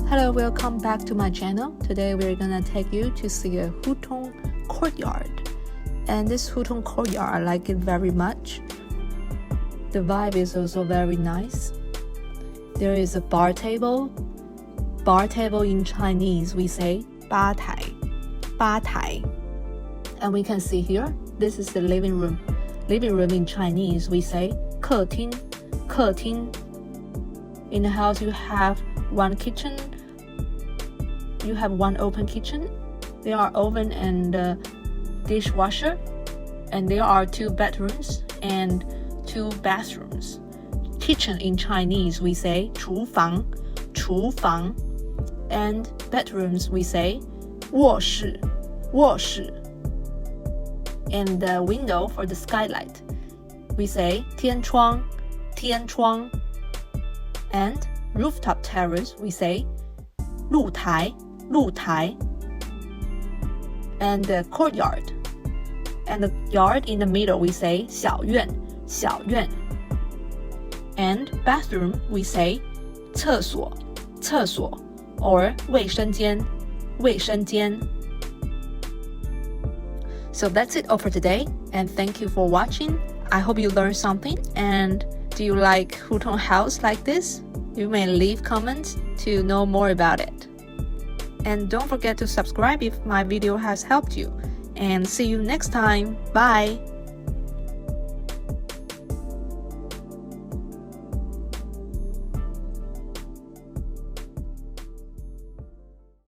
Hello, welcome back to my channel. Today we're gonna take you to see a Hutong courtyard. And this Hutong courtyard, I like it very much. The vibe is also very nice. There is a bar table. Bar table in Chinese, we say 吧台, 吧台. And we can see here, this is the living room. Living room in Chinese, we say 客厅, 客厅. In the house, you have one kitchen. You have one open kitchen. There are oven and dishwasher. And there are 2 bedrooms and 2 bathrooms. Kitchen in Chinese, we say 厨房, 厨房. And bedrooms, we say 卧室, 卧室. And the window for the skylight, we say 天窗, 天窗. And rooftop terrace, we say 露台, 露台. And the courtyard. And the yard in the middle, we say 小院, 小院. And bathroom, we say 厕所, 厕所, or 卫生间, 卫生间. So that's it all for today, and thank you for watching. I hope you learned something, and do you like Hutong house like this? You may leave comments to know more about it. And don't forget to subscribe if my video has helped you. And see you next time. Bye!